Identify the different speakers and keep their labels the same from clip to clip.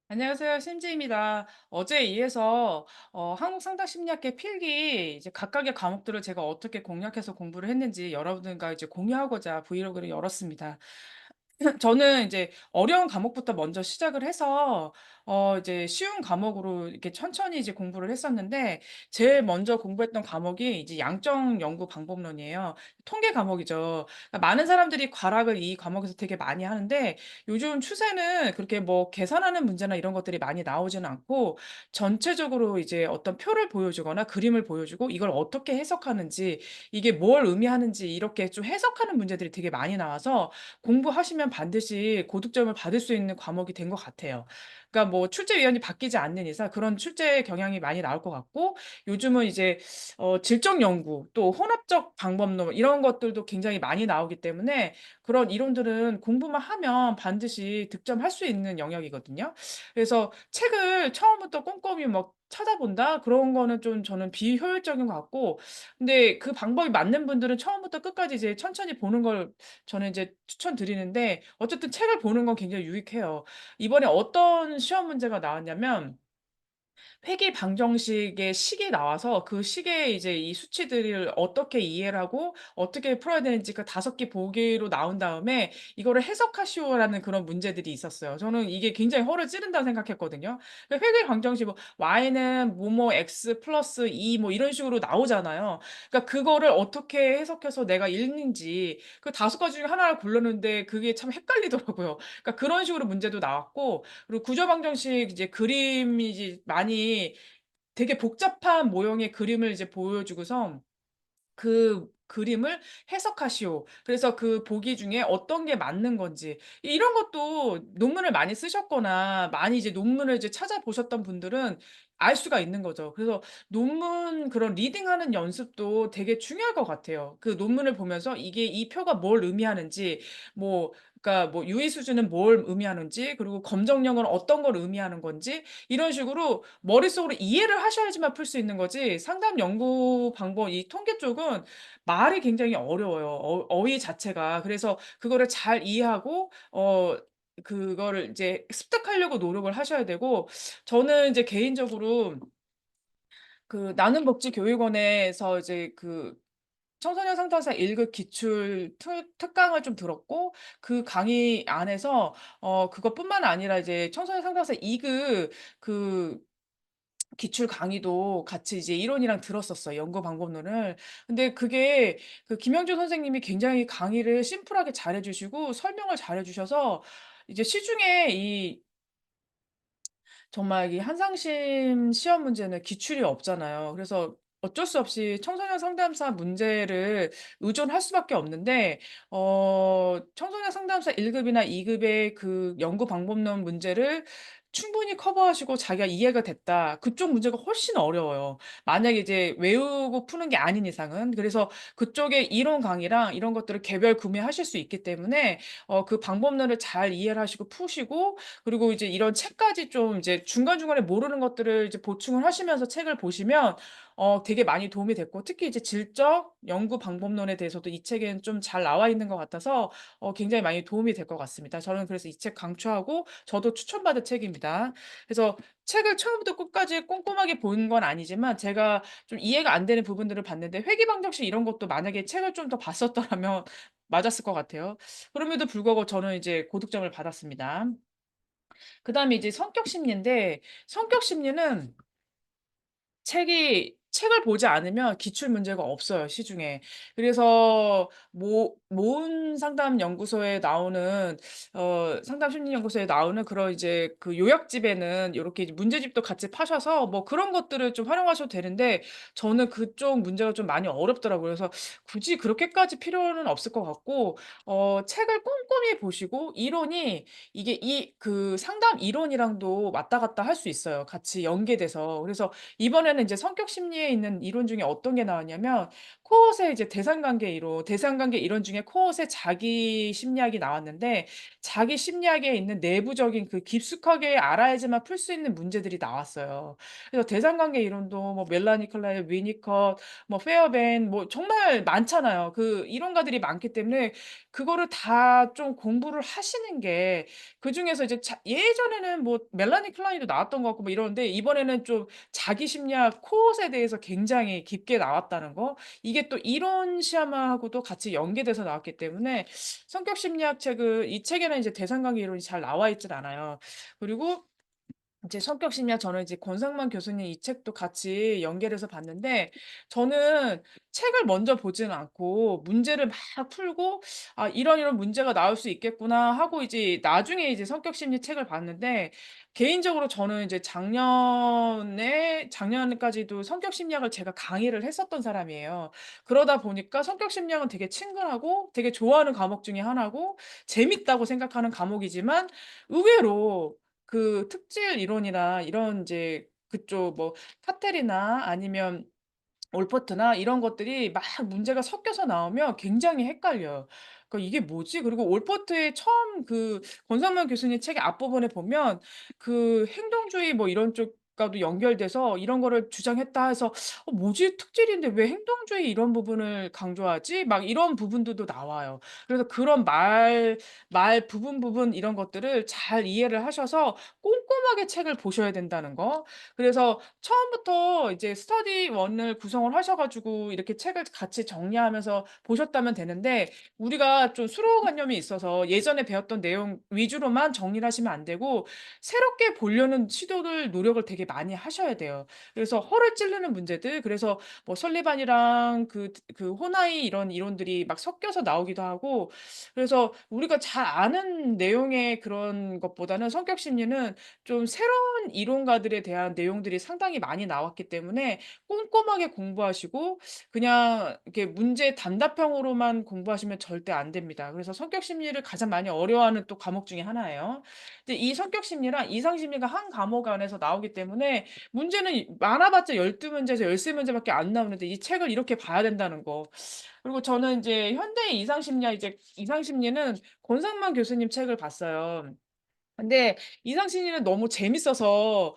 Speaker 1: 안녕하세요. 심지입니다. 어제 이해서 한국상당심리학회 필기 이제 각각의 과목들을 제가 어떻게 공략해서 공부를 했는지 여러분들과 이제 공유하고자 브이로그를 열었습니다. 저는 이제 어려운 과목부터 먼저 시작을 해서 이제 쉬운 과목으로 이렇게 천천히 이제 공부를 했었는데 제일 먼저 공부했던 과목이 이제 양적 연구 방법론이에요. 통계 과목이죠. 그러니까 많은 사람들이 과락을 이 과목에서 되게 많이 하는데 요즘 추세는 그렇게 뭐 계산하는 문제나 이런 것들이 많이 나오지는 않고 전체적으로 이제 어떤 표를 보여주거나 그림을 보여주고 이걸 어떻게 해석하는지 이게 뭘 의미하는지 이렇게 좀 해석하는 문제들이 되게 많이 나와서 공부하시면 반드시 고득점을 받을 수 있는 과목이 된 것 같아요. 그러니까 뭐 출제위원이 바뀌지 않는 이상 그런 출제 경향이 많이 나올 것 같고 요즘은 이제 질적 연구 또 혼합적 방법론 이런 것들도 굉장히 많이 나오기 때문에 그런 이론들은 공부만 하면 반드시 득점할 수 있는 영역이거든요. 그래서 책을 처음부터 꼼꼼히 막 찾아본다? 그런 거는 좀 저는 비효율적인 것 같고 근데 그 방법이 맞는 분들은 처음부터 끝까지 이제 천천히 보는 걸 저는 이제 추천드리는데 어쨌든 책을 보는 건 굉장히 유익해요. 이번에 어떤 시험 문제가 나왔냐면 회귀 방정식의 식이 나와서 그 식에 이제 이 수치들을 어떻게 이해를 하고 어떻게 풀어야 되는지 그 5개 보기로 나온 다음에 이거를 해석하시오라는 그런 문제들이 있었어요. 저는 이게 굉장히 허를 찌른다고 생각했거든요. 그러니까 회귀 방정식 뭐 y는 뭐뭐 x 플러스 2 뭐 이런 식으로 나오잖아요. 그러니까 그거를 어떻게 해석해서 내가 읽는지 그 5가지 중에 하나를 고르는데 그게 참 헷갈리더라고요. 그러니까 그런 식으로 문제도 나왔고 그리고 구조 방정식 이제 그림이 이제 많이 되게 복잡한 모형의 그림을 이제 보여주고서 그 그림을 해석하시오. 그래서 그 보기 중에 어떤 게 맞는 건지 이런 것도 논문을 많이 쓰셨거나 많이 이제 논문을 이제 찾아보셨던 분들은 알 수가 있는 거죠. 그래서 논문 그런 리딩하는 연습도 되게 중요할 것 같아요. 그 논문을 보면서 이게 이 표가 뭘 의미하는지 뭐 그러니까 뭐 유의 수준은 뭘 의미하는지 그리고 검정령은 어떤 걸 의미하는 건지 이런 식으로 머릿속으로 이해를 하셔야지만 풀 수 있는 거지 상담 연구 방법 이 통계 쪽은 말이 굉장히 어려워요. 어휘 자체가. 그래서 그거를 잘 이해하고 그거를 이제 습득하려고 노력을 하셔야 되고 저는 이제 개인적으로 그 나눔복지교육원에서 이제 그 청소년 상담사 1급 기출 특강을 좀 들었고 그 강의 안에서 그것뿐만 아니라 이제 청소년 상담사 2급그 기출 강의도 같이 이제 이론이랑 들었었어요, 연구 방법론을. 근데 그게 그 김영주 선생님이 굉장히 강의를 심플하게 잘해 주시고 설명을 잘해 주셔서 이제 시중에 이 정말 이 한상심 시험 문제는 기출이 없잖아요. 그래서 어쩔 수 없이 청소년 상담사 문제를 의존할 수밖에 없는데 청소년 상담사 1 급이나 2 급의 그 연구 방법론 문제를 충분히 커버하시고 자기가 이해가 됐다. 그쪽 문제가 훨씬 어려워요. 만약에 이제 외우고 푸는 게 아닌 이상은. 그래서 그쪽의 이론 강의랑 이런 것들을 개별 구매하실 수 있기 때문에 그 방법론을 잘 이해를 하시고 푸시고 그리고 이제 이런 책까지 좀 이제 중간중간에 모르는 것들을 이제 보충을 하시면서 책을 보시면 되게 많이 도움이 됐고 특히 이제 질적 연구 방법론에 대해서도 이 책에는 좀 잘 나와 있는 것 같아서 굉장히 많이 도움이 될 것 같습니다. 저는 그래서 이 책 강추하고 저도 추천받은 책입니다. 그래서 책을 처음부터 끝까지 꼼꼼하게 본 건 아니지만 제가 좀 이해가 안 되는 부분들을 봤는데 회귀방정식 이런 것도 만약에 책을 좀 더 봤었더라면 맞았을 것 같아요. 그럼에도 불구하고 저는 이제 고득점을 받았습니다. 그다음에 이제 성격 심리인데 성격 심리는 책을 보지 않으면 기출 문제가 없어요, 시중에. 그래서 모은 상담 연구소에 나오는 상담 심리 연구소에 나오는 그런 이제 그 요약집에는 요렇게 이제 문제집도 같이 파셔서 뭐 그런 것들을 좀 활용하셔도 되는데 저는 그쪽 문제가 좀 많이 어렵더라고요. 그래서 굳이 그렇게까지 필요는 없을 것 같고 책을 꼼꼼히 보시고 이론이 이게 이 그 상담 이론이랑도 왔다 갔다 할 수 있어요, 같이 연계돼서. 그래서 이번에는 이제 성격 심리에 심리에 있는 이론 중에 어떤 게 나왔냐면 코엇의 이제 대상관계 이론, 대상관계 이론 중에 코엇의 자기 심리학이 나왔는데 자기 심리학에 있는 내부적인 그 깊숙하게 알아야지만 풀 수 있는 문제들이 나왔어요. 그래서 대상관계 이론도 뭐 멜라니 클라의 위니컷, 뭐 페어벤 뭐 정말 많잖아요. 그 이론가들이 많기 때문에 그거를 다 좀 공부를 하시는 게 그중에서 이제 예전에는 뭐 멜라니 클라인도 나왔던 것 같고 뭐 이러는데 이번에는 좀 자기 심리학 코엇에 대해서 굉장히 깊게 나왔다는 거. 이게 또 이론 시험하고도 같이 연계돼서 나왔기 때문에 성격 심리학 책을 이 책에는 이제 대상관계 이론이 잘 나와 있진 않아요. 그리고 이제 성격 심리학 저는 이제 권상만 교수님 이 책도 같이 연결해서 봤는데 저는 책을 먼저 보지는 않고 문제를 막 풀고 '아 이런 문제가 나올 수 있겠구나.' 하고 이제 나중에 이제 성격 심리 책을 봤는데 개인적으로 저는 이제 작년까지도 성격 심리학을 제가 강의를 했었던 사람이에요. 그러다 보니까 성격 심리학은 되게 친근하고 되게 좋아하는 과목 중에 하나고 재밌다고 생각하는 과목이지만 의외로 그 특질 이론이나 이런 인제 그쪽 뭐 카텔이나 아니면 올퍼트나 이런 것들이 막 문제가 섞여서 나오면 굉장히 헷갈려요. 그러니까 '이게 뭐지?' 그리고 올퍼트의 처음 그 권상만 교수님 책의 앞부분에 보면 그 행동주의 뭐 이런 쪽과도 연결돼서 이런 거를 주장했다 해서 '어 뭐지? 특질인데 왜 행동주의 이런 부분을 강조하지?' 막 이런 부분들도 나와요. 그래서 그런 말 부분 이런 것들을 잘 이해를 하셔서 꼼꼼하게 책을 보셔야 된다는 거. 그래서 처음부터 이제 스터디 1을 구성을 하셔 가지고 이렇게 책을 같이 정리하면서 보셨다면 되는데 우리가 좀 수로관념이 있어서 예전에 배웠던 내용 위주로만 정리를 하시면 안 되고 새롭게 보려는 시도를 노력을 되게 많이 하셔야 돼요. 그래서 허를 찌르는 문제들 그래서 뭐 설리반이랑 그 호나이 이런 이론들이 막 섞여서 나오기도 하고 그래서 우리가 잘 아는 내용의 그런 것보다는 성격 심리는 좀 새로운 이론가들에 대한 내용들이 상당히 많이 나왔기 때문에 꼼꼼하게 공부하시고 그냥 이렇게 문제 단답형으로만 공부하시면 절대 안 됩니다. 그래서 성격 심리를 가장 많이 어려워하는 또 과목 중에 하나예요. 근데 이 성격 심리랑 이상 심리가 한 과목 안에서 나오기 때문에 문제는 많아봤자 12 문제에서 13 문제밖에 안 나오는데 이 책을 이렇게 봐야 된다는 거. 그리고 저는 인제 현대의 이상 심리학 이제 이상 심리는 권상만 교수님 책을 봤어요. 근데 이상 심리는 너무 재밌어서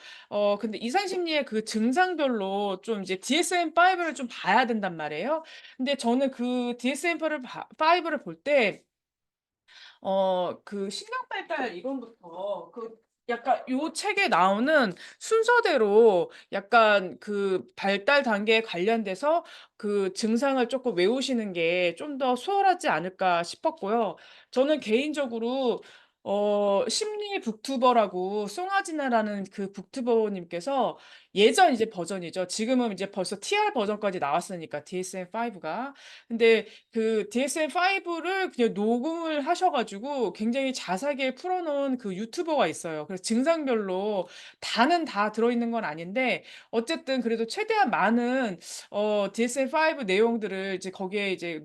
Speaker 1: 근데 이상 심리의 그 증상별로 좀 이제 DSM-5를 좀 봐야 된단 말이에요. 근데 저는 그 DSM-5를 볼 때 그 신경 발달 이론부터 그 약간 요 책에 나오는 순서대로 약간 그 발달 단계에 관련돼서 그 증상을 쪼끔 외우시는 게 좀 더 수월하지 않을까 싶었고요. 저는 개인적으로 심리 북튜버라고 송하진아라는 그 북튜버님께서 예전 이제 버전이죠. 지금은 이제 벌써 TR 버전까지 나왔으니까 DSM-5가. 근데 그 DSM-5를 그냥 녹음을 하셔 가지고 굉장히 자세하게 풀어 놓은 그 유튜버가 있어요. 그래서 증상별로 다는 다 들어 있는 건 아닌데 어쨌든 그래도 최대한 많은 DSM-5 내용들을 이제 거기에 이제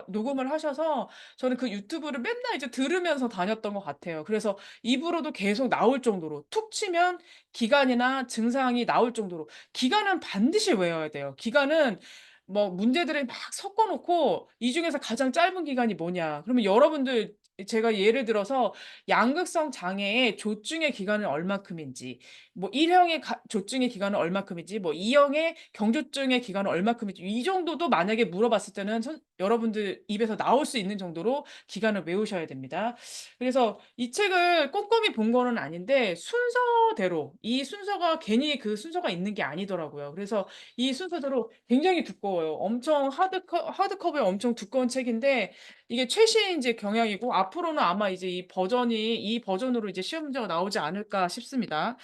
Speaker 1: 녹음을 하셔서 저는 그 유튜브를 맨날 이제 들으면서 다녔던 것 같아요. 그래서 입으로도 계속 나올 정도로 툭 치면 기간이나 증상이 나올 정도로 기간은 반드시 외워야 돼요. 기간은 뭐 문제들을 막 섞어 놓고 "이 중에서 가장 짧은 기간이 뭐냐?" 그러면 여러분들 제가 예를 들어서 양극성 장애의 조증의 기간은 얼마큼인지 뭐 1 형의 조증의 기간은 얼마큼인지 뭐 2 형의 경조증의 기간은 얼마큼인지 이 정도도 만약에 물어봤을 때는 여러분들 입에서 나올 수 있는 정도로 기간을 외우셔야 됩니다. 그래서 이 책을 꼼꼼히 본 거는 아닌데 순서대로 이 순서가 괜히 그 순서가 있는 게 아니더라고요. 그래서 이 순서대로 굉장히 두꺼워요. 엄청 하드커버의 엄청 두꺼운 책인데 이게 최신 이제 경향이고 앞으로는 아마 이제 이 버전으로 이제 시험 문제가 나오지 않을까 싶습니다.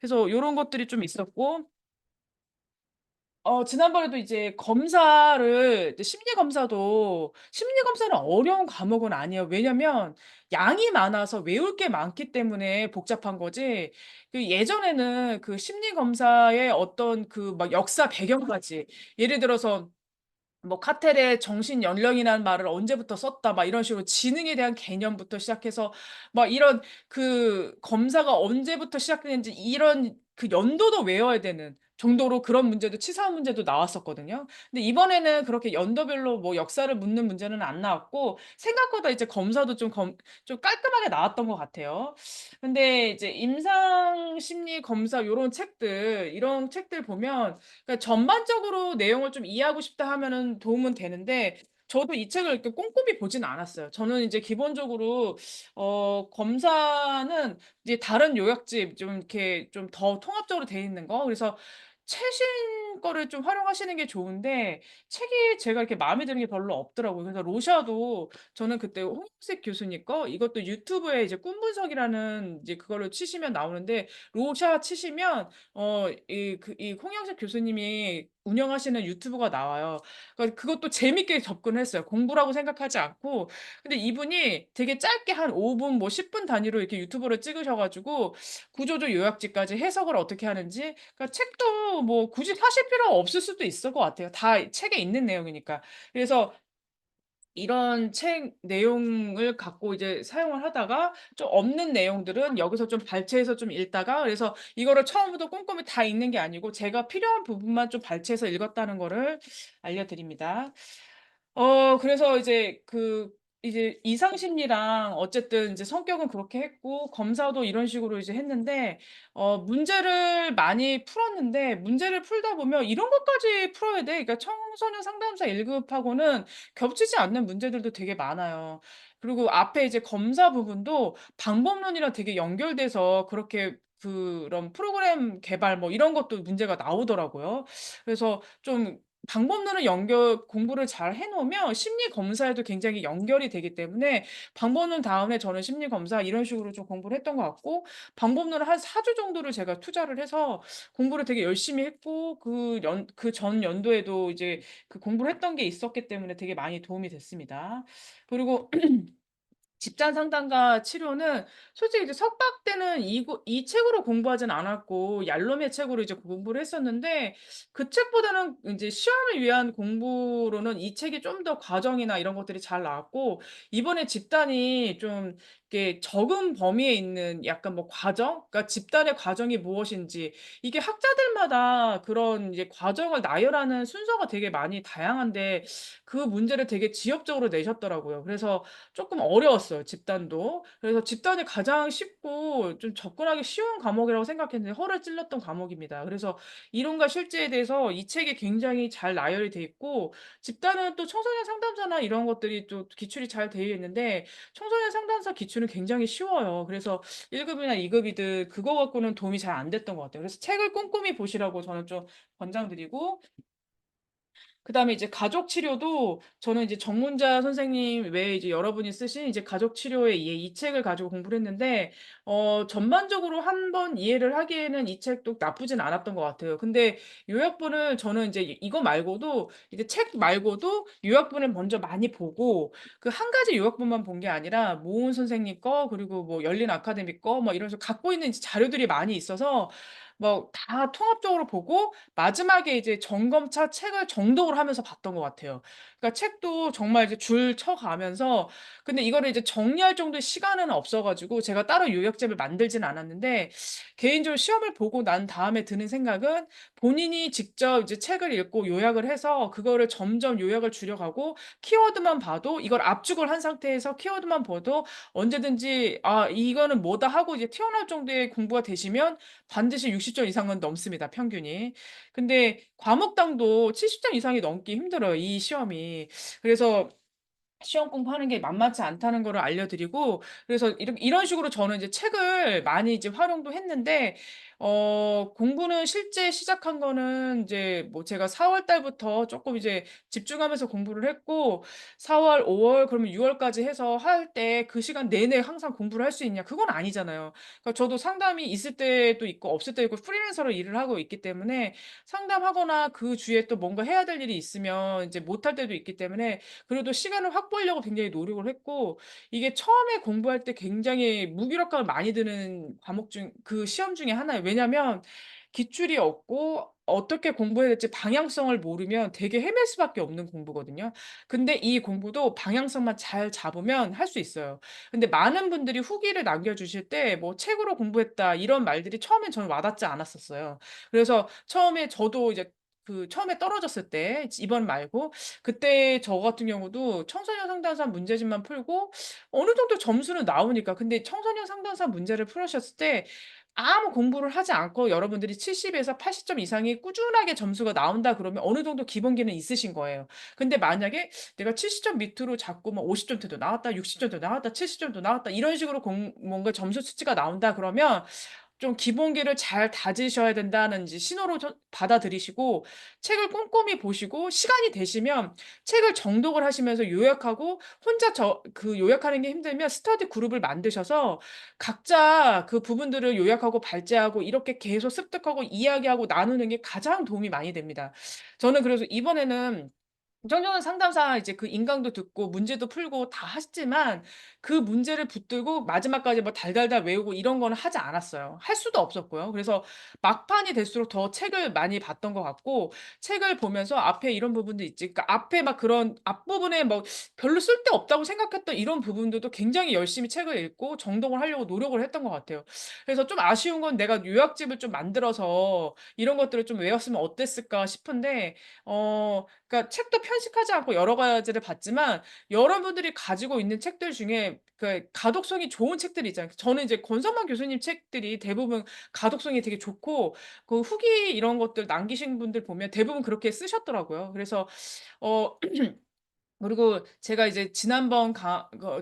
Speaker 1: 그래서 요런 것들이 좀 있었고 지난번에도 이제 검사를 이제 심리 검사는 어려운 과목은 아니에요. 왜냐면 양이 많아서 외울 게 많기 때문에 복잡한 거지 예전에는 그 심리 검사의 어떤 그 막 역사 배경까지 예를 들어서 뭐 카텔의 정신 연령이라는 말을 언제부터 썼다 막 이런 식으로 지능에 대한 개념부터 시작해서 막 이런 그 검사가 언제부터 시작됐는지 이런 그 연도도 외워야 되는 정도로 그런 문제도 치사한 문제도 나왔었거든요. 근데 이번에는 그렇게 연도별로 뭐 역사를 묻는 문제는 안 나왔고 생각보다 이제 검사도 좀 깔끔하게 나왔던 것 같아요. 근데 이제 임상 심리 검사 요런 책들 이런 책들 보면 그러니까 전반적으로 내용을 좀 이해하고 싶다 하면은 도움은 되는데 저도 이 책을 이렇게 꼼꼼히 보진 않았어요. 저는 이제 기본적으로 검사는 이제 다른 요약집 좀 이렇게 좀 더 통합적으로 돼 있는 거 그래서 최신 거를 좀 활용하시는 게 좋은데 책이 제가 이렇게 마음에 드는 게 별로 없더라고요. 그래서 로샤도 저는 그때 홍익색 교수님 거 이것도 유튜브에 이제 꿈 분석이라는 이제 그거를 치시면 나오는데 로샤 치시면 이 홍영석 교수님이 운영하시는 유튜브가 나와요. 그러니까 그것도 재밌게 접근을 했어요. 공부라고 생각하지 않고. 근데 이분이 되게 짧게 한 5분 뭐 10분 단위로 이렇게 유튜브를 찍으셔 가지고 구조조 요약집까지 해석을 어떻게 하는지 그러니까 책도 뭐 굳이 사실 필요가 없을 수도 있을 것 같아요. 다 책에 있는 내용이니까. 그래서 이런 책 내용을 갖고 이제 사용을 하다가 좀 없는 내용들은 여기서 좀 발췌해서 좀 읽다가 그래서 이거를 처음부터 꼼꼼히 다 읽는 게 아니고 제가 필요한 부분만 좀 발췌해서 읽었다는 거를 알려드립니다. 그래서 이제 이상 심리랑 어쨌든 이제 성격은 그렇게 했고 검사도 이런 식으로 이제 했는데 문제를 많이 풀었는데 문제를 풀다 보면 이런 것까지 풀어야 돼. 그러니까 청소년 상담사 1 급하고는 겹치지 않는 문제들도 되게 많아요. 그리고 앞에 이제 검사 부분도 방법론이랑 되게 연결돼서 그렇게 그런 프로그램 개발 뭐 이런 것도 문제가 나오더라고요. 그래서 좀 방법론을 연결 공부를 잘 해 놓으면 심리 검사에도 굉장히 연결이 되기 때문에 방법론 다음에 저는 심리 검사 이런 식으로 좀 공부를 했던 것 같고 방법론을 한 4주 정도를 제가 투자를 해서 공부를 되게 열심히 했고 그 전 연도에도 이제 그 공부를 했던 게 있었기 때문에 되게 많이 도움이 됐습니다. 그리고 집단 상담과 치료는 솔직히 이제 석박 때는 이 책으로 공부하진 않았고 얄롬의 책으로 이제 공부를 했었는데 그 책보다는 인제 시험을 위한 공부로는 이 책이 좀 더 과정이나 이런 것들이 잘 나왔고 이번에 집단이 좀 이렇게 적은 범위에 있는 약간 뭐 과정 그러니까 집단의 과정이 무엇인지 이게 학자들마다 그런 이제 과정을 나열하는 순서가 되게 많이 다양한데 그 문제를 되게 지엽적으로 내셨더라고요. 그래서 쪼끔 어려웠어요 집단도. 그래서 집단이 가장 쉽고 좀 접근하기 쉬운 과목이라고 생각했는데 허를 찔렀던 과목입니다. 그래서 이론과 실제에 대해서 이 책이 굉장히 잘 나열이 돼 있고 집단은 또 청소년 상담사나 이런 것들이 또 기출이 잘 되어 있는데 청소년 상담사 기출은 굉장히 쉬워요. 그래서 1 급이나 2 급이든 그거 갖고는 도움이 잘 안 됐던 것 같아요. 그래서 책을 꼼꼼히 보시라고 저는 좀 권장드리고 그다음에 이제 가족 치료도 저는 이제 정문자 선생님 외에 이제 여러분이 쓰신 이제 가족 치료의 이 책을 가지고 공부를 했는데 전반적으로 한 번 이해를 하기에는 이 책도 나쁘진 않았던 것 같아요. 근데 요약본을 저는 인제 이거 말고도 이제 책 말고도 요약본을 먼저 많이 보고 그 한 가지 요약본만 본 게 아니라 모은 선생님 거 그리고 뭐 열린 아카데미 거 뭐 이런 식으로 갖고 있는 이제 자료들이 많이 있어서 뭐 다 통합적으로 보고 마지막에 이제 점검차 책을 정독을 하면서 봤던 것 같아요. 그러니까 책도 정말 이제 줄 쳐 가면서 근데 이거를 이제 정리할 정도의 시간은 없어 가지고 제가 따로 요약집을 만들지는 않았는데 개인적으로 시험을 보고 난 다음에 드는 생각은 본인이 직접 이제 책을 읽고 요약을 해서 그거를 점점 요약을 줄여 가고 키워드만 봐도 이걸 압축을 한 상태에서 키워드만 봐도 언제든지 '아 이거는 뭐다.' 하고 이제 튀어나올 정도의 공부가 되시면 반드시 60점 이상은 넘습니다 평균이. 근데 과목당도 70점 이상이 넘기 힘들어요 이 시험이. 그래서 시험 공부하는 게 만만치 않다는 거를 알려드리고 그래서 이런 식으로 저는 이제 책을 많이 이제 활용도 했는데 공부는 실제 시작한 거는 인제 뭐 제가 4월 달부터 쪼끔 이제 집중하면서 공부를 했고 4 월, 5월 그러면 6 월까지 해서 할 때 그 시간 내내 항상 공부를 할 수 있냐 그건 아니잖아요. 그러니까 저도 상담이 있을 때도 있고 없을 때도 있고 프리랜서로 일을 하고 있기 때문에 상담하거나 그 주에 또 뭔가 해야 될 일이 있으면 이제 못할 때도 있기 때문에 그래도 시간을 확보해 맛보려고 굉장히 노력을 했고 이게 처음에 공부할 때 굉장히 무기력감을 많이 드는 과목 중 그 시험 중에 하나예요. 왜냐면 기출이 없고 어떻게 공부해야 될지 방향성을 모르면 되게 헤맬 수밖에 없는 공부거든요. 근데 이 공부도 방향성만 잘 잡으면 할 수 있어요. 근데 많은 분들이 후기를 남겨 주실 때 뭐 "책으로 공부했다." 이런 말들이 처음엔 저는 와닿지 않았었어요. 그래서 처음에 저도 이제 처음에 떨어졌을 때 이번 말고 그때 저 같은 경우도 청소년 상담사 문제집만 풀고 어느 정도 점수는 나오니까 근데 청소년 상담사 문제를 풀으셨을 때 아무 공부를 하지 않고 여러분들이 70 에서 80점 이상이 꾸준하게 점수가 나온다 그러면 어느 정도 기본기는 있으신 거예요. 근데 만약에 내가 70점 밑으로 자꾸 막 50 점대도 나왔다, 60 점도 나왔다, 70 점도 나왔다 이런 식으로 뭔가 점수 수치가 나온다 그러면 좀 기본기를 잘 다지셔야 된다는 이제 신호로 받아들이시고 책을 꼼꼼히 보시고 시간이 되시면 책을 정독을 하시면서 요약하고 혼자 요약하는 게 힘들면 스터디 그룹을 만드셔서 각자 그 부분들을 요약하고 발제하고 이렇게 계속 습득하고 이야기하고 나누는 게 가장 도움이 많이 됩니다. 저는 그래서 이번에는 청소년 상담사 이제 그 인강도 듣고 문제도 풀고 다 했지만 그 문제를 붙들고 마지막까지 뭐 달달달 외우고 이런 거는 하지 않았어요. 할 수도 없었고요. 그래서 막판이 될수록 더 책을 많이 봤던 것 같고 책을 보면서 '앞에 이런 부분도 있지.' 그러니까 앞에 막 그런 앞부분에 뭐 별로 쓸데없다고 생각했던 이런 부분들도 굉장히 열심히 책을 읽고 정독을 하려고 노력을 했던 것 같아요. 그래서 좀 아쉬운 건 '내가 요약집을 좀 만들어서 이런 것들을 좀 외웠으면 어땠을까?' 싶은데 그러니까 책도 편식하지 않고 여러 가지를 봤지만 여러분들이 가지고 있는 책들 중에 그 가독성이 좋은 책들이 있잖아요. 저는 이제 권성만 교수님 책들이 대부분 가독성이 되게 좋고 그 후기 이런 것들 남기신 분들 보면 대부분 그렇게 쓰셨더라고요. 그래서 어 그리고 제가 이제 지난번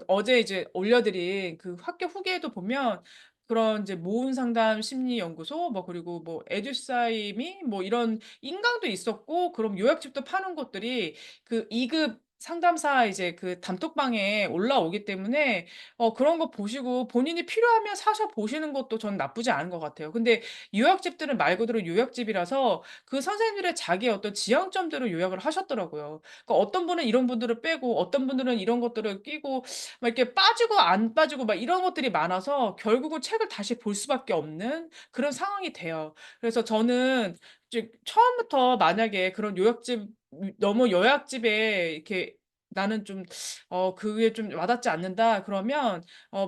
Speaker 1: 어제 이제 올려 드린 그 학교 후기에도 보면 그런 이제 모은 상담 심리 연구소 뭐 그리고 뭐 에듀사이미 뭐 이런 인강도 있었고 그럼 요약집도 파는 곳들이 그 2급 상담사 이제 그 단톡방에 올라오기 때문에 그런 거 보시고 본인이 필요하면 사서 보시는 것도 저는 나쁘지 않은 것 같아요. 근데 요약집들은 말 그대로 요약집이라서 그 선생님들의 자기의 어떤 지향점대로 요약을 하셨더라고요. 그러니까 어떤 분은 이런 분들을 빼고 어떤 분들은 이런 것들을 끼고 막 이렇게 빠지고 안 빠지고 막 이런 것들이 많아서 결국은 책을 다시 볼 수밖에 없는 그런 상황이 돼요. 그래서 저는 이제 처음부터 만약에 그런 요약집 너무 요약집에 이렇게 '나는 좀 그게 좀 와닿지 않는다.' 그러면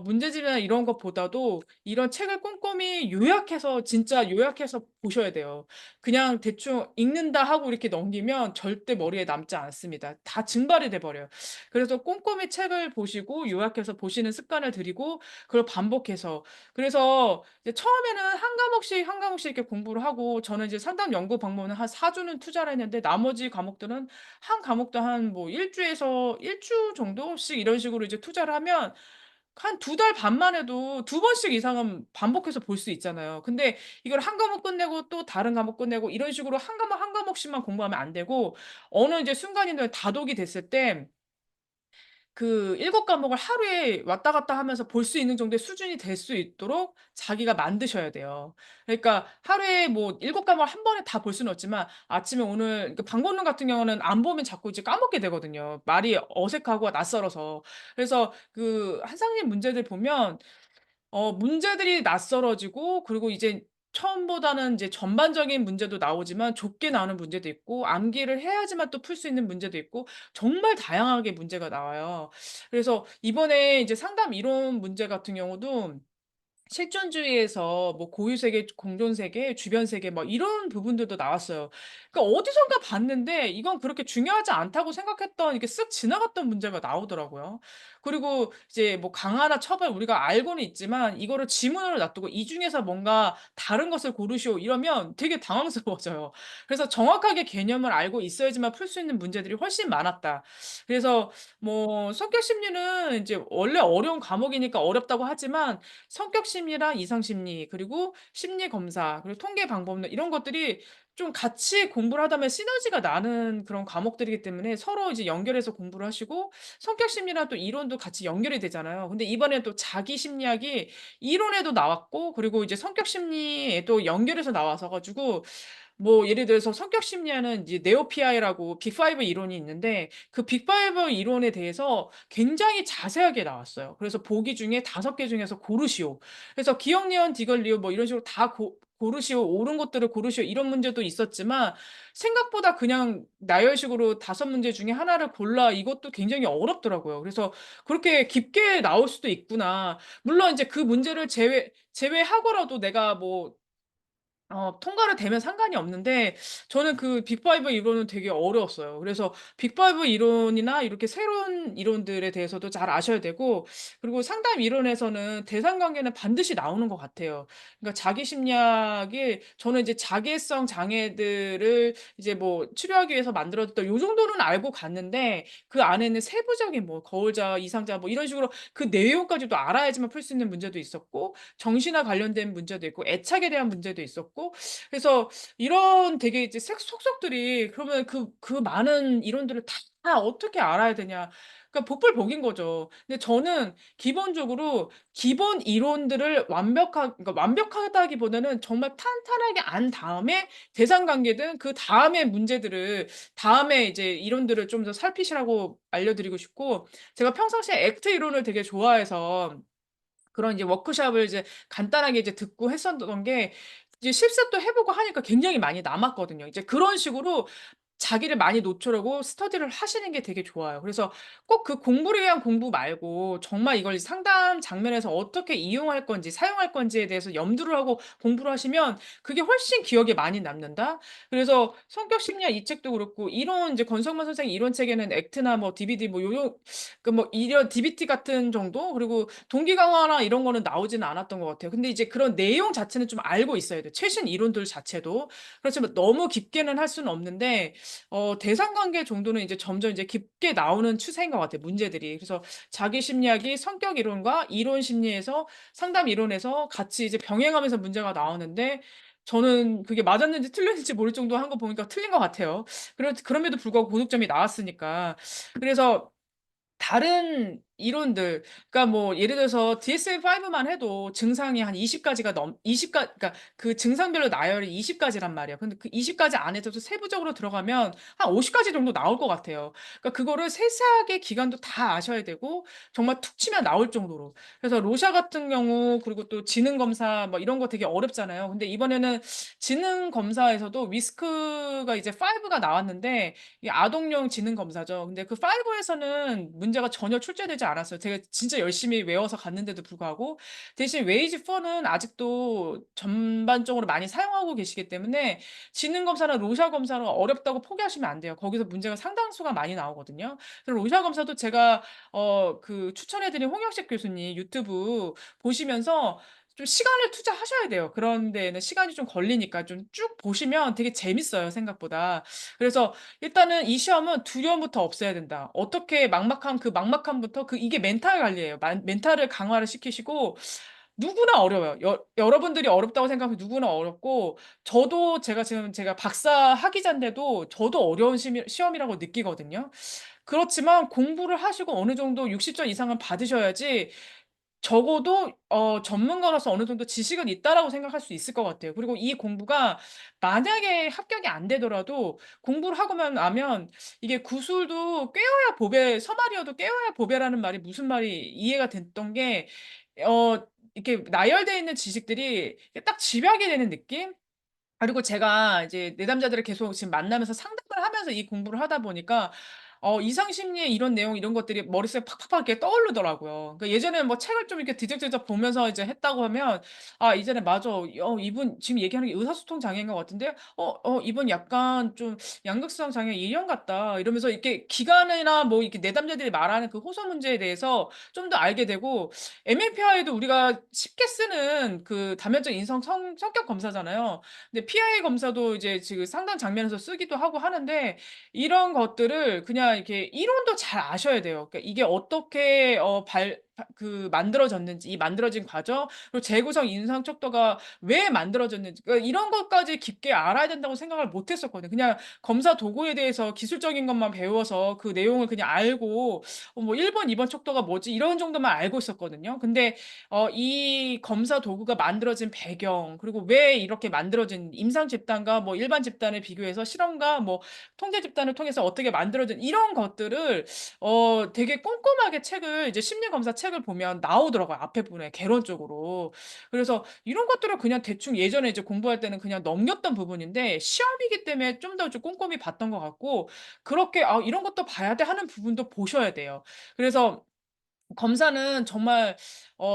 Speaker 1: 문제집이나 이런 것보다도 이런 책을 꼼꼼히 요약해서 진짜 요약해서 보셔야 돼요. 그냥 대충 '읽는다.' 하고 이렇게 넘기면 절대 머리에 남지 않습니다. 다 증발이 돼 버려요. 그래서 꼼꼼히 책을 보시고 요약해서 보시는 습관을 들이고 그걸 반복해서 그래서 이제 처음에는 한 과목씩, 한 과목씩 이렇게 공부를 하고 저는 이제 상담 연구 방법은 한 4 주는 투자를 했는데 나머지 과목들은 한 과목도 한 뭐 1 주에서 1주 정도씩 이런 식으로 이제 투자를 하면 한 2달 반만 해도 2번씩 이상은 반복해서 볼 수 있잖아요. 근데 이걸 한 과목 끝내고 또 다른 과목 끝내고 이런 식으로 한 과목, 한 과목씩만 공부하면 안 되고 어느 이제 순간인데 다독이 됐을 때 그 7 과목을 하루에 왔다 갔다 하면서 볼 수 있는 정도의 수준이 될 수 있도록 자기가 만드셔야 돼요. 그러니까 하루에 뭐 7 과목을 한 번에 다 볼 수는 없지만 아침에 오늘 그 방법론 같은 경우는 안 보면 자꾸 이제 까먹게 되거든요, 말이 어색하고 낯설어서. 그래서 그 한상님 문제들 보면 문제들이 낯설어지고 그리고 이제 처음보다는 이제 전반적인 문제도 나오지만 좁게 나오는 문제도 있고 암기를 해야지만 또 풀 수 있는 문제도 있고 정말 다양하게 문제가 나와요. 그래서 이번에 이제 상담 이론 문제 같은 경우도 실존주의에서 뭐 고유 세계, 공존 세계, 주변 세계 뭐 이런 부분들도 나왔어요. 그러니까 어디선가 봤는데 이건 그렇게 중요하지 않다고 생각했던 이렇게 쓱 지나갔던 문제가 나오더라고요. 그리고 이제 뭐 강하나 처벌 우리가 알고는 있지만 이거를 지문으로 놔두고 "이 중에서 뭔가 다른 것을 고르시오." 이러면 되게 당황스러워져요. 그래서 정확하게 개념을 알고 있어야지만 풀 수 있는 문제들이 훨씬 많았다. 그래서 뭐 성격 심리는 이제 원래 어려운 과목이니까 어렵다고 하지만 성격 심리랑 이상 심리 그리고 심리 검사 그리고 통계 방법론 이런 것들이 좀 같이 공부를 하다 보면 시너지가 나는 그런 과목들이기 때문에 서로 이제 연결해서 공부를 하시고 성격 심리랑 또 이론도 같이 연결이 되잖아요. 근데 이번에는 또 자기 심리학이 이론에도 나왔고 그리고 이제 성격 심리에도 연결해서 나와서 가지고 뭐 예를 들어서 성격 심리학은 이제 네오PI라고 빅5 이론이 있는데 그 빅5 이론에 대해서 굉장히 자세하게 나왔어요. 그래서 보기 중에 5개 중에서 고르시오. 그래서 기억, 니은, 디귿, 리을 뭐 이런 식으로 다 고르시오. 옳은 것들을 고르시오. 이런 문제도 있었지만 생각보다 그냥 나열식으로 5문제 중에 하나를 골라 이것도 굉장히 어렵더라고요. 그래서 '그렇게 깊게 나올 수도 있구나.' 물론 인제 그 문제를 제외하고라도 내가 뭐 통과를 되면 상관이 없는데 저는 그 빅5 이론은 되게 어려웠어요. 그래서 빅5 이론이나 이렇게 새로운 이론들에 대해서도 잘 아셔야 되고 그리고 상담 이론에서는 대상 관계는 반드시 나오는 것 같아요. 그러니까 자기 심리학이 저는 이제 자기애성 장애들을 이제 뭐 치료하기 위해서 만들어졌다 요 정도는 알고 갔는데 그 안에는 세부적인 뭐 거울자, 이상자 뭐 이런 식으로 그 내용까지도 알아야지만 풀 수 있는 문제도 있었고 정신과 관련된 문제도 있고 애착에 대한 문제도 있었고 그래서 이런 되게 이제 속속들이 그러면 그 많은 이론들을 다 어떻게 알아야 되냐. 그러니까 복불복인 거죠. 근데 저는 기본적으로 기본 이론들을 그러니까 완벽하다기보다는 정말 탄탄하게 안 다음에 대상 관계든 그다음에 문제들을 다음에 이제 이론들을 좀 더 살피시라고 알려드리고 싶고 제가 평상시에 액트 이론을 되게 좋아해서 그런 이제 워크숍을 이제 간단하게 이제 듣고 했었던 게 이제 실습도 해 보고 하니까 굉장히 많이 남았거든요. 이제 그런 식으로 자기를 많이 노출하고 스터디를 하시는 게 되게 좋아요. 그래서 꼭 그 공부를 위한 공부 말고 정말 이걸 상담 장면에서 어떻게 이용할 건지 사용할 건지에 대해서 염두를 하고 공부를 하시면 그게 훨씬 기억에 많이 남는다. 그래서 성격 심리학 이 책도 그렇고 이론 이제 권성만 선생님 이론 책에는 액트나 뭐 DVD 뭐 요런 그 뭐 이런 DBT 같은 정도 그리고 동기 강화나 이런 거는 나오지는 않았던 것 같아요. 근데 이제 그런 내용 자체는 좀 알고 있어야 돼요. 최신 이론들 자체도. 그렇지만 너무 깊게는 할 수는 없는데 대상 관계 정도는 이제 점점 이제 깊게 나오는 추세인 것 같아요, 문제들이. 그래서 자기 심리학이 성격 이론과 이론 심리에서 상담 이론에서 같이 이제 병행하면서 문제가 나오는데 저는 그게 맞았는지 틀렸는지 모를 정도 한 거 보니까 틀린 것 같아요. 그럼에도 불구하고 고득점이 나왔으니까. 그래서 다른 이론들 그러니까 뭐 예를 들어서 DSM-5만 해도 증상이 한 20 가지가 넘 20 가 그러니까 그 증상별로 나열이 20 가지란 말이에요. 근데 그 20 가지 안에서도 세부적으로 들어가면 한 50 가지 정도 나올 것 같아요. 그러니까 그거를 세세하게 기간도 다 아셔야 되고 정말 툭 치면 나올 정도로. 그래서 로샤 같은 경우 그리고 또 지능 검사 뭐 이런 거 되게 어렵잖아요. 근데 이번에는 지능 검사에서도 위스크가 이제 5가 나왔는데 이게 아동용 지능 검사죠. 근데 그 5 에서는 문제가 전혀 출제되지 않았어요. 제가 진짜 열심히 외워서 갔는데도 불구하고. 대신 웨이지 4는 아직도 전반적으로 많이 사용하고 계시기 때문에 지능 검사나 로샤 검사는 어렵다고 포기하시면 안 돼요. 거기서 문제가 상당수가 많이 나오거든요. 그래서 로샤 검사도 제가 그 추천해 드린 홍영식 교수님 유튜브 보시면서 좀 시간을 투자하셔야 돼요. 그런 데에는 시간이 좀 걸리니까 좀 쭉 보시면 되게 재밌어요 생각보다. 그래서 일단은 이 시험은 두려움부터 없애야 된다. 어떻게 그 막막함부터 이게 멘탈 관리예요. 멘탈을 강화를 시키시고 누구나 어려워요. 여러분들이 어렵다고 생각하면 누구나 어렵고 저도 제가 박사 학위자인데도 저도 어려운 시험이라고 느끼거든요. 그렇지만 공부를 하시고 어느 정도 60점 이상은 받으셔야지 적어도 전문가로서 어느 정도 지식은 있다라고 생각할 수 있을 것 같아요. 그리고 이 공부가 만약에 합격이 안 되더라도 공부를 하고만 나면 이게 구술도 꿰어야 보배 서말이어도 꿰어야 보배라는 말이 무슨 말이 이해가 됐던 게 이렇게 나열되어 있는 지식들이 딱 집약이 되는 느낌? 그리고 제가 이제 내담자들을 계속 지금 만나면서 상담을 하면서 이 공부를 하다 보니까 이상 심리의 이런 내용 이런 것들이 머릿속에 팍팍팍 이렇게 떠오르더라고요. 그러니까 예전에는 뭐 책을 좀 이렇게 뒤적뒤적 보면서 이제 했다고 하면 '아 이전에 맞아. 이분 지금 얘기하는 게 의사소통 장애인 것 같은데 이분 약간 좀 양극성 장애 이런 같다.' 이러면서 이렇게 기간이나 뭐 이렇게 내담자들이 말하는 그 호소 문제에 대해서 좀 더 알게 되고 MMPI도 우리가 쉽게 쓰는 그 다면적 인성 성격 검사잖아요. 근데 PI 검사도 이제 지금 상담 장면에서 쓰기도 하고 하는데 이런 것들을 그냥 이렇게 이론도 잘 아셔야 돼요. 그러니까 이게 어떻게 만들어졌는지, 이 만들어진 과정, 그리고 재구성 인상 척도가 왜 만들어졌는지, 그러니까 이런 것까지 깊게 알아야 된다고 생각을 못 했었거든요. 그냥 검사 도구에 대해서 기술적인 것만 배워서 그 내용을 그냥 알고 뭐 1 번, 2번 척도가 뭐지 이런 정도만 알고 있었거든요. 근데 이 검사 도구가 만들어진 배경, 그리고 왜 이렇게 만들어진 임상 집단과 뭐 일반 집단을 비교해서 실험과 뭐 통계 집단을 통해서 어떻게 만들어진 이런 것들을 되게 꼼꼼하게 책을 이제 심리 검사 책을 보면 나오더라고요, 앞에 부분에 개론적으로. 그래서 이런 것들을 그냥 대충 예전에 이제 공부할 때는 그냥 넘겼던 부분인데 시험이기 때문에 좀 더 좀 꼼꼼히 봤던 것 같고, 그렇게 '아 이런 것도 봐야 돼.' 하는 부분도 보셔야 돼요. 그래서 검사는 정말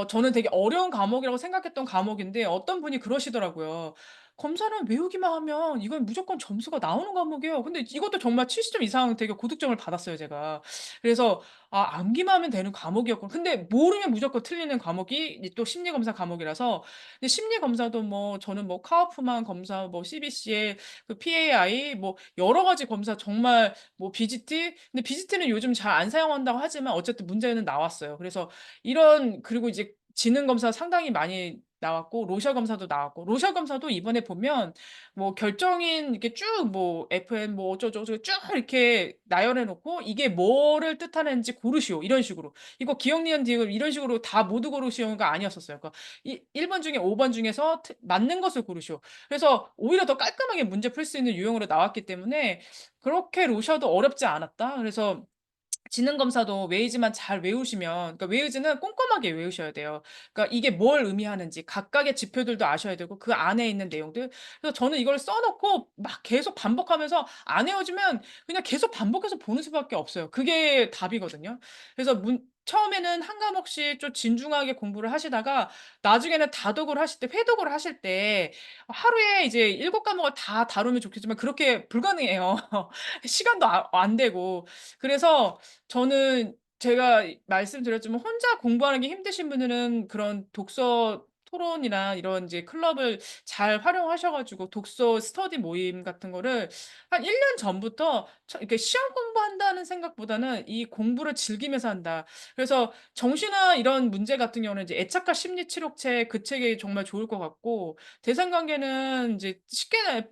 Speaker 1: 저는 되게 어려운 과목이라고 생각했던 과목인데 어떤 분이 그러시더라고요. "검사는 외우기만 하면 이건 무조건 점수가 나오는 과목이에요." 근데 이것도 정말 70점 이상 되게 고득점을 받았어요, 제가. 그래서 '아 암기만 하면 되는 과목이었구나.' 근데 모르면 무조건 틀리는 과목이 이제 또 심리 검사 과목이라서. 근데 심리 검사도 뭐 저는 뭐 카우프만 검사, 뭐 CBC의 그 PAI, 뭐 여러 가지 검사, 정말 뭐 BGT, 근데 BGT는 요즘 잘 안 사용한다고 하지만 어쨌든 문제는 나왔어요. 그래서 이런, 그리고 이제 지능 검사 상당히 많이 나왔고 로셔 검사도 나왔고, 로셔 검사도 이번에 보면 뭐 결정인 이렇게 쭉 뭐 FN 뭐 어쩌고저쩌고 쭉 이렇게 나열해 놓고 "이게 뭐를 뜻하는지 고르시오." 이런 식으로. 이거 기억, 니은, 디귿 이런 식으로 다 모두 고르시오가 아니었었어요. 그러니까 이 1번 중에 5번 중에서 맞는 것을 고르시오. 그래서 오히려 더 깔끔하게 문제 풀 수 있는 유형으로 나왔기 때문에 그렇게 로셔도 어렵지 않았다. 그래서 지능 검사도 웨이즈만 잘 외우시면, 그러니까 웨이즈는 꼼꼼하게 외우셔야 돼요. 그러니까 이게 뭘 의미하는지 각각의 지표들도 아셔야 되고 그 안에 있는 내용들. 그래서 저는 이걸 써 놓고 막 계속 반복하면서 안 외워지면 그냥 계속 반복해서 보는 수밖에 없어요. 그게 답이거든요. 그래서 처음에는 한 과목씩 좀 진중하게 공부를 하시다가 나중에는 다독을 하실 때, 회독을 하실 때 하루에 이제 7 과목을 다 다루면 좋겠지만 그렇게 불가능해요. 시간도 안 되고. 그래서 저는 제가 말씀드렸지만 혼자 공부하는 게 힘드신 분들은 그런 독서 토론이나 이런 이제 클럽을 잘 활용하셔 가지고 독서 스터디 모임 같은 거를 한 1년 전부터 이렇게 시험 공부한다는 생각보다는 '이 공부를 즐기면서 한다.' 그래서 정시나 이런 문제 같은 경우는 이제 애착과 심리 치료책, 그 책이 정말 좋을 것 같고, 대상관계는 이제 쉽게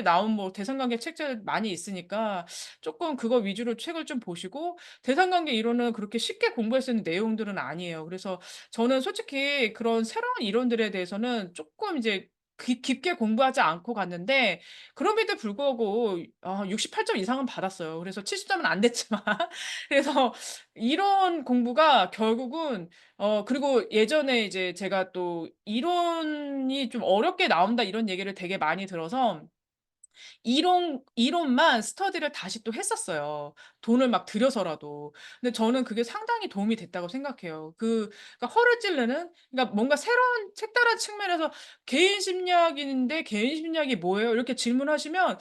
Speaker 1: 나온 뭐 대상관계 책들 많이 있으니까 쪼끔 그거 위주로 책을 좀 보시고, 대상관계 이론은 그렇게 쉽게 공부할 수 있는 내용들은 아니에요. 그래서 저는 솔직히 그런 새로운 이론들에 대해서는 쪼끔 이제 깊게 공부하지 않고 갔는데 그럼에도 불구하고 68점 이상은 받았어요. 그래서 70 점은 안 됐지만. 그래서 이론 공부가 결국은 그리고 예전에 이제 제가 또 "이론이 좀 어렵게 나온다." 이런 얘기를 되게 많이 들어서 이론만 스터디를 다시 또 했었어요, 돈을 막 들여서라도. 근데 저는 그게 상당히 도움이 됐다고 생각해요. 그러니까 허를 찌르는, 그러니까 뭔가 새로운 색다른 측면에서 "개인 심리학인데 개인 심리학이 뭐예요?" 이렇게 질문하시면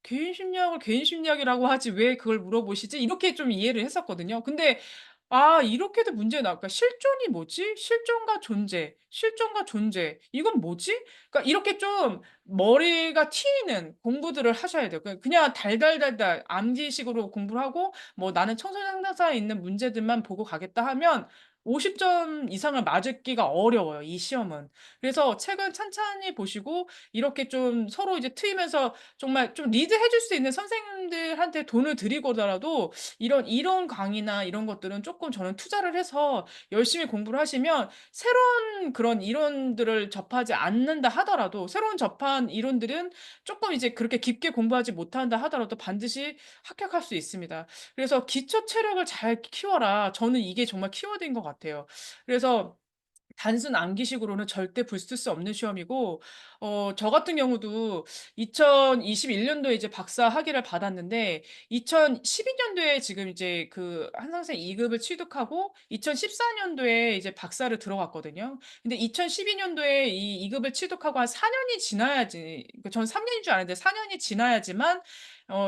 Speaker 1: '개인 심리학을 개인 심리학이라고 하지 왜 그걸 물어보시지?' 이렇게 좀 이해를 했었거든요. 근데 이렇게도 문제가 나올까? '실존이 뭐지? 실존과 존재, 실존과 존재 이건 뭐지?' 그러니까 이렇게 좀 머리가 트이는 공부들을 하셔야 돼요. 그냥 달달달달 암기식으로 공부를 하고 뭐 '나는 청소년 상담사에 있는 문제들만 보고 가겠다.' 하면 50점 이상을 맞기가 어려워요, 이 시험은. 그래서 책은 찬찬히 보시고 이렇게 좀 서로 이제 트이면서 정말 좀 리드해 줄 수 있는 선생님들한테 돈을 들이고더라도 이런 강의나 이런 것들은 쪼끔 저는 투자를 해서 열심히 공부를 하시면 새로운 그런 이론들을 접하지 않는다 하더라도, 새로운 접한 이론들은 쪼끔 이제 그렇게 깊게 공부하지 못한다 하더라도 반드시 합격할 수 있습니다. 그래서 '기초 체력을 잘 키워라.' 저는 이게 정말 키워드인 것 같아요. 그래서 단순 암기식으로는 절대 붙을 수 없는 시험이고, 저 같은 경우도 2021 년도에 이제 박사 학위를 받았는데 2012 년도에 지금 이제 그 한상생 2 급을 취득하고 2014 년도에 이제 박사를 들어갔거든요. 근데 2012 년도에 이 2 급을 취득하고 한 4 년이 지나야지, 그 저는 3 년인 줄 알았는데 4 년이 지나야지만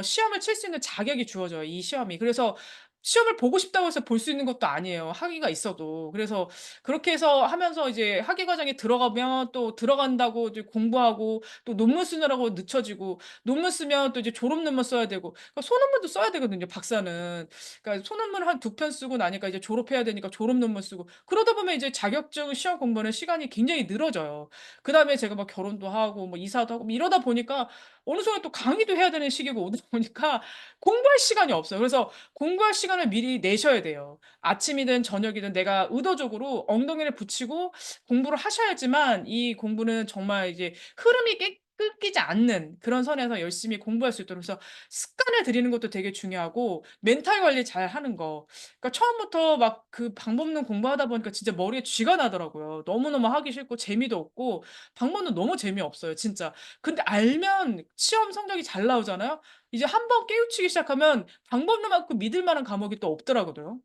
Speaker 1: 시험을 칠 수 있는 자격이 주어져요, 이 시험이. 그래서 시험을 보고 싶다고 해서 볼 수 있는 것도 아니에요, 학위가 있어도. 그래서 그렇게 해서 하면서 이제 학위 과정에 들어가면 또 들어간다고 이제 공부하고 또 논문 쓰느라고 늦춰지고, 논문 쓰면 또 이제 졸업 논문 써야 되고, 그러니까 소논문도 써야 되거든요, 박사는. 그러니까 소논문 한 두 편 쓰고 나니까 이제 졸업해야 되니까 졸업 논문 쓰고, 그러다 보면 이제 자격증 시험 공부하는 시간이 굉장히 늘어져요. 그다음에 제가 막 결혼도 하고 뭐 이사도 하고 뭐 이러다 보니까 어느 순간 또 강의도 해야 되는 시기고 오다 보니까 공부할 시간이 없어요. 그래서 공부할 시간을 미리 내셔야 돼요. 아침이든 저녁이든 내가 의도적으로 엉덩이를 붙이고 공부를 하셔야지만 이 공부는 정말 이제 흐름이 끊기지 않는 그런 선에서 열심히 공부할 수 있도록, 그래서 습관을 들이는 것도 되게 중요하고 멘탈 관리 잘하는 거. 그러니까 처음부터 막 그 방법 없는 공부하다 보니까 진짜 머리에 쥐가 나더라고요. 너무너무 하기 싫고 재미도 없고 방법은 너무 재미없어요, 진짜. 근데 알면 시험 성적이 잘 나오잖아요. 이제 한 번 깨우치기 시작하면 방법론만큼 믿을 만한 과목이 또 없더라고요.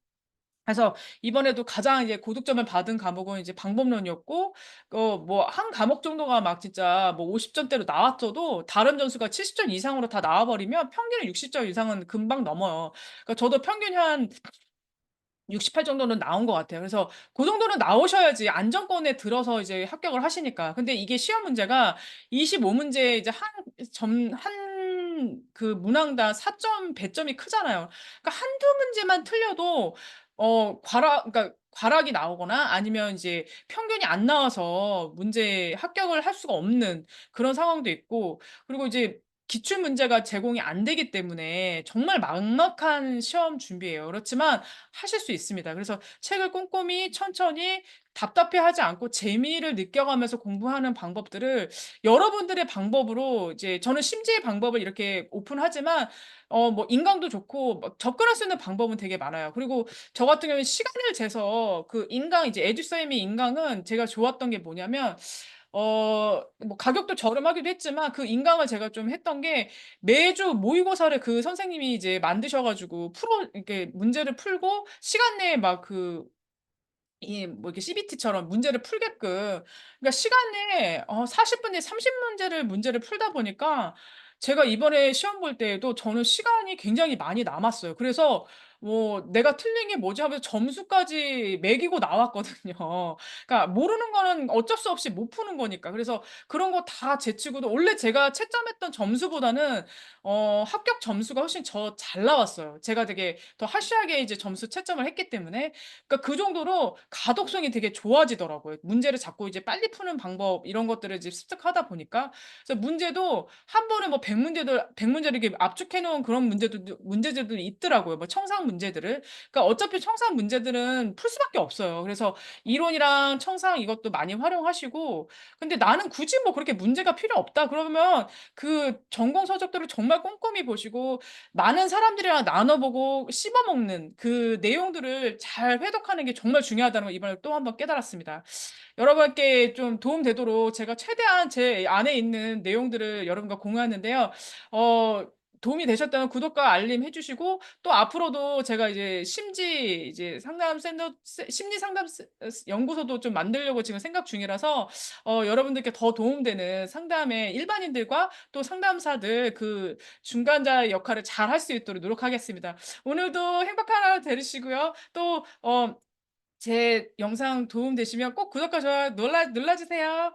Speaker 1: 그래서 이번에도 가장 이제 고득점을 받은 과목은 이제 방법론이었고, 뭐 한 과목 정도가 막 진짜 뭐 50 점대로 나왔어도 다른 점수가 70점 이상으로 다 나와 버리면 평균 60점 이상은 금방 넘어요. 그러니까 저도 평균 한 68 정도는 나온 것 같아요. 그래서 고 정도는 나오셔야지 안정권에 들어서 이제 합격을 하시니까. 근데 이게 시험 문제가 25 문제 이제 그 문항당 4점 배점이 크잖아요. 그러니까 한두 문제만 틀려도 그러니까 과락이 나오거나 아니면 이제 평균이 안 나와서 문제 합격을 할 수가 없는 그런 상황도 있고, 그리고 이제 기출 문제가 제공이 안 되기 때문에 정말 막막한 시험 준비예요. 그렇지만 하실 수 있습니다. 그래서 책을 꼼꼼히 천천히 답답해하지 않고 재미를 느껴가면서 공부하는 방법들을 여러분들의 방법으로, 이제 저는 심지의 방법을 이렇게 오픈하지만 뭐 인강도 좋고 뭐 접근할 수 있는 방법은 되게 많아요. 그리고 저 같은 경우에 시간을 재서 그 인강, 이제 에듀쌤의 인강은 제가 좋았던 게 뭐냐면, 뭐 가격도 저렴하기도 했지만 그 인강을 제가 좀 했던 게, 매주 모의고사를 그 선생님이 이제 만드셔 가지고 풀어 이렇게 문제를 풀고 시간 내에 막 뭐 이렇게 CBT처럼 문제를 풀게끔, 그러니까 시간 내에 40분 내에 30 문제를 풀다 보니까 제가 이번에 시험 볼 때에도 저는 시간이 굉장히 많이 남았어요. 그래서 뭐 '내가 틀린 게 뭐지?' 하면서 점수까지 매기고 나왔거든요. 그러니까 모르는 거는 어쩔 수 없이 못 푸는 거니까. 그래서 그런 거 다 제치고도 원래 제가 채점했던 점수보다는 합격 점수가 훨씬 잘 나왔어요. 제가 되게 더 하시하게 이제 점수 채점을 했기 때문에. 그러니까 그 정도로 가독성이 되게 좋아지더라고요. 문제를 자꾸 이제 빨리 푸는 방법 이런 것들을 이제 습득하다 보니까. 그래서 문제도 한 번에 뭐 100 문제를 이렇게 압축해 놓은 그런 문제들도 있더라고요, 뭐 청산 문제들을. 그러니까 어차피 청산 문제들은 풀 수밖에 없어요. 그래서 이론이랑 청산 이것도 많이 활용하시고, 근데 '나는 굳이 뭐 그렇게 문제가 필요 없다.' 그러면 그 전공 서적들을 정말 꼼꼼히 보시고 많은 사람들이랑 나눠 보고 씹어 먹는 그 내용들을 잘 회독하는 게 정말 중요하다는 걸 이번에 또 한 번 깨달았습니다. 여러분께 좀 도움되도록 제가 최대한 제 안에 있는 내용들을 여러분과 공유했는데요. 어 도움이 되셨다면 구독과 알림 해 주시고, 또 앞으로도 제가 이제 이제 상담 센터 심리 상담 연구소도 좀 만들려고 지금 생각 중이라서 여러분들께 더 도움되는 상담에 일반인들과 또 상담사들 그 중간자 역할을 잘할 수 있도록 노력하겠습니다. 오늘도 행복한 하루 되시고요. 또 제 영상 도움 되시면 꼭 구독과 좋아요 눌러 주세요.